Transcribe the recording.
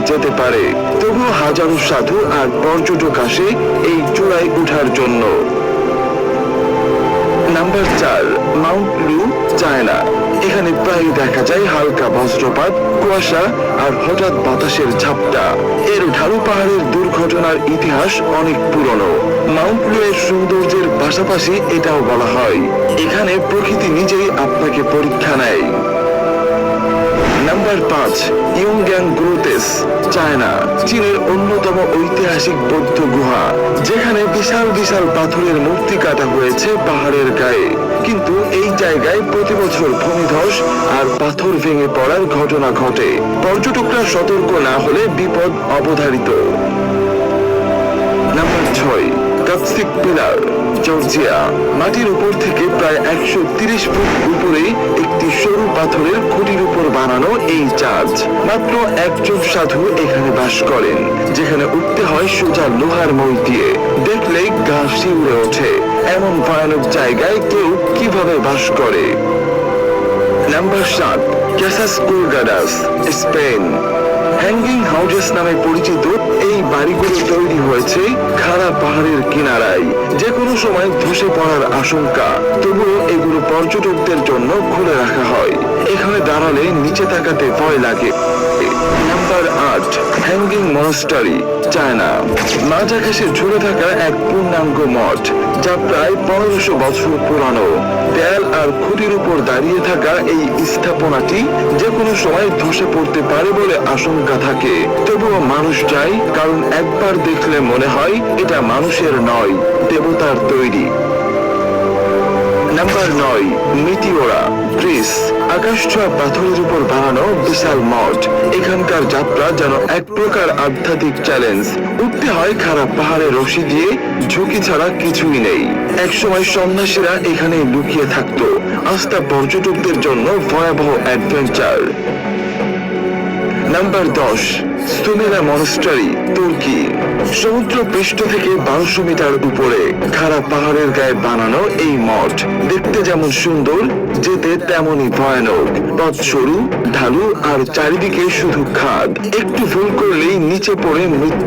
যেতে পারে। তবুও হাজারো সাধু আর পর্যটক আসে এই চূড়ায় ওঠার জন্য। নাম্বার 4, মাউন্ট লু, চায়না। এখানে প্রায় দেখা যায় হালকা বজ্রপাত, কুয়াশা আর হঠাৎ বাতাসের ঝাপটা। এর ঢালু পাহাড়ের দুর্ঘটনার ইতিহাস অনেক পুরনো। মাউন্ট লু এর সৌন্দর্যের পাশাপাশি এটাও বলা হয় এখানে প্রকৃতি নিজেই আপনাকে পরীক্ষা নেয়। Number 5, Yungang grottoes, China. চীনের অন্যতম ঐতিহাসিক বৌদ্ধ গুহা, যেখানে বিশাল বিশাল পাথরের মূর্তি কাটা হয়েছে পাহাড়ের গায়ে। কিন্তু এই জায়গায় প্রতি বছর ভূমিধস আর পাথর ভেঙে পড়ার ঘটনা ঘটে। পর্যটকরা সতর্ক না হলে বিপদ অবধারিত। নাম্বার 6, কাপসিক পিলার, জর্জিয়া। মাটির উপর থেকে প্রায় 130 ফুট উপরে একটি সরু পাথরের খুঁটির উপর বানানো এই চার্চ। মাত্র একজন সাধু এখানে বাস করেন, যেখানে উঠতে হয় সোজা লোহার মই দিয়ে। দেখলেই গা শিউরে ওঠে, এমন ভয়ানক জায়গায় কেউ কিভাবে বাস করে। Number 7, Casas Colgadas, Spain. Hanging houses নামে পরিচিত এই বাড়িগুলো তৈরি হয়েছে খাড়া পাহাড়ের কিনারায়। যে কোনো সময় ধসে পড়ার আশঙ্কা, তবুও এগুলো পর্যটকদের জন্য খুলে রাখা হয়। এখানে দাঁড়ালে নিচে তাকাতে ভয় লাগে। Number 8, hanging monastery, China. মাঝ আকাশে ঝুলে থাকা এক পূর্ণাঙ্গ মঠ, যা প্রায় 1500 বছর পুরানো। দেয়াল আর খুঁটির উপর দাঁড়িয়ে থাকা এই স্থাপনাটি যে কোনো সময় ধসে পড়তে পারে বলে আশঙ্কা থাকে। তবুও মানুষ যায়, কারণ একবার দেখলে মনে হয় এটা মানুষের নয়, দেবতার তৈরি। Number 9, মিটিওরা, Greece. আকাশ ছোঁয়া পাথরের উপর বানানো বিশাল মঠ। এখানকার যাত্রা যেন এক প্রকার আধ্যাত্মিক চ্যালেঞ্জ। উঠতে হয় খারাপ পাহাড়ে রশি দিয়ে, ঝুঁকি ছাড়া কিছুই নেই। একসময় সন্ন্যাসীরা এখানে লুকিয়ে থাকতো। আস্থা পর্যটকদের জন্য ভয়াবহ অ্যাডভেঞ্চার। নাম্বার 10, সুমেরা মনাস্টারি, তুর্কি। সমুদ্র পৃষ্ঠ থেকে 1200 মিটার উপরে খাড়া পাহাড়ের গায়ে বানানো এই মঠ দেখতে যেমন সুন্দর, যেতে তেমনই ভয়ানক। পথ সরু, ঢালু আর চারিদিকে শুধু খাদ। একটু ভুল করলেই নিচে পড়ে মৃত্যু